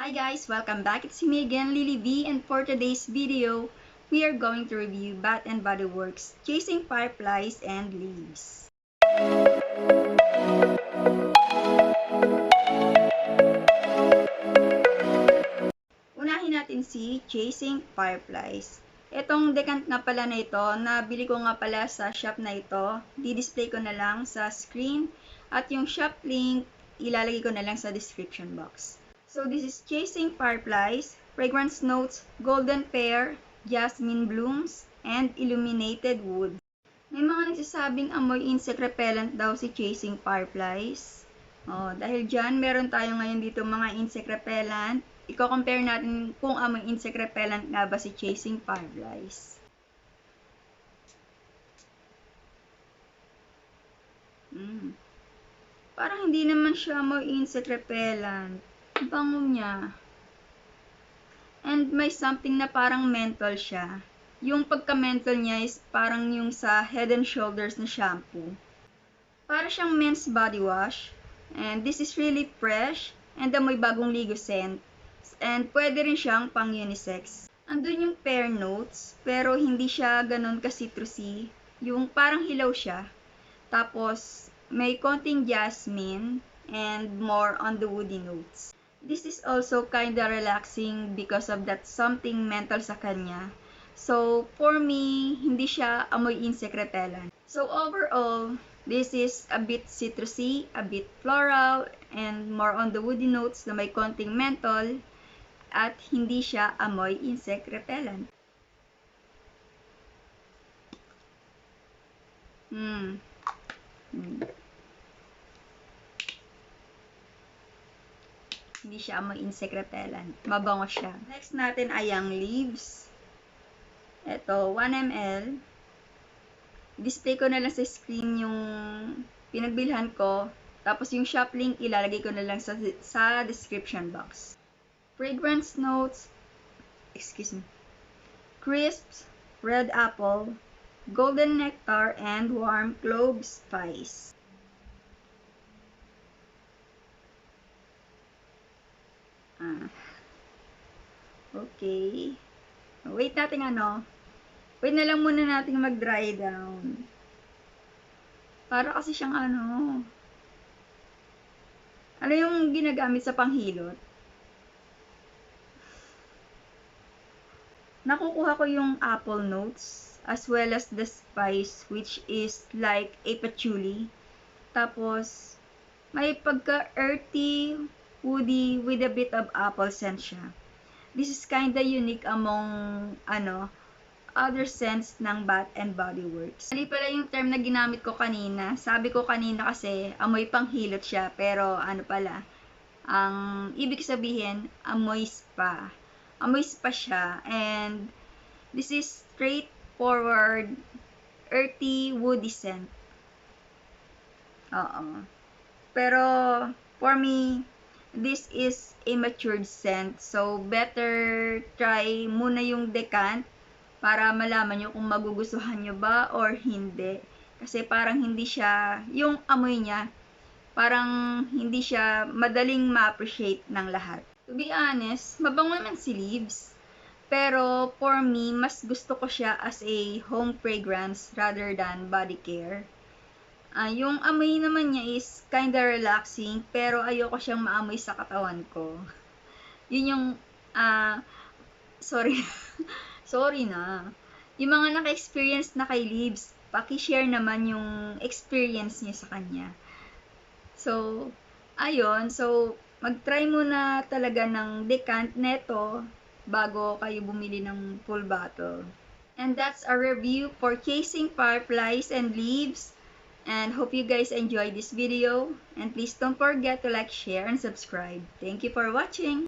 Hi guys, welcome back. It's me again, Lily V, and for today's video, we are going to review Bath and Body Works Chasing Fireflies and Leaves. Unahin natin si Chasing Fireflies. Itong decant nga pala na ito, nabili ko nga pala sa shop na ito. Di-display ko na lang sa screen at yung shop link ilalagay ko na lang sa description box. So this is Chasing Fireflies, fragrance notes, golden pear, jasmine blooms, and illuminated wood. May mga nagsasabing amoy insect repellent daw si Chasing Fireflies. Dahil dyan, meron tayo ngayon dito mga insect repellent. Iko-compare natin kung amoy insect repellent nga ba si Chasing Fireflies. Parang hindi naman siya amoy insect repellent. Bango niya. And may something na parang menthol siya. Yung pagka-menthol niya is parang yung sa Head and Shoulders na shampoo. Para siyang men's body wash. And this is really fresh. And amoy bagong ligo scent. And pwede rin siyang pang unisex. Andun yung pear notes, pero hindi siya ganun ka-citrusy. Yung parang hilaw siya. Tapos, may konting jasmine and more on the woody notes. This is also kinda relaxing because of that something mental sa kanya. So, for me, hindi siya amoy insect repellent. So, overall, this is a bit citrusy, a bit floral, and more on the woody notes na may konting menthol, at hindi siya amoy insect repellent. Hindi siya amoy insect repellent. Mabango siya. Next natin ay ang leaves. Ito, 1 ml. Display ko na lang sa screen yung pinagbilhan ko. Tapos yung shop link ilalagay ko na lang sa description box. Fragrance notes, crisps, red apple, golden nectar, and warm clove spice. Okay. Wait na lang muna natin mag-dry down. Para kasi siyang ano yung ginagamit sa panghilot? Nakukuha ko yung apple notes as well as the spice which is like a patchouli. Tapos, may pagka-earthy, woody with a bit of apple scent siya. This is kinda unique among other scents ng Bath and Body Works. Mali pala yung term na ginamit ko kanina. Sabi ko kanina kasi amoy panghilot siya, pero pala, ang ibig sabihin, amoy spa. Amoy spa siya, and this is straightforward, earthy, woody scent. Pero, for me, this is a matured scent. So, better try muna yung decant para malaman nyo kung magugustuhan nyo ba or hindi. Kasi parang hindi siya, yung amoy niya, parang hindi siya madaling ma-appreciate ng lahat. To be honest, mabango naman si leaves. Pero, for me, mas gusto ko siya as a home fragrance rather than body care. Yung amoy naman niya is kinda relaxing, pero ayoko siyang maamoy sa katawan ko. Yun yung, sorry. Sorry na. Yung mga naka-experience na kay Leaves, paki-share naman yung experience niya sa kanya. So, ayun. So, mag-try muna talaga ng decant neto bago kayo bumili ng full bottle. And that's our review for Chasing Fireflies and Leaves. And hope you guys enjoyed this video. And please don't forget to like, share, and subscribe. Thank you for watching.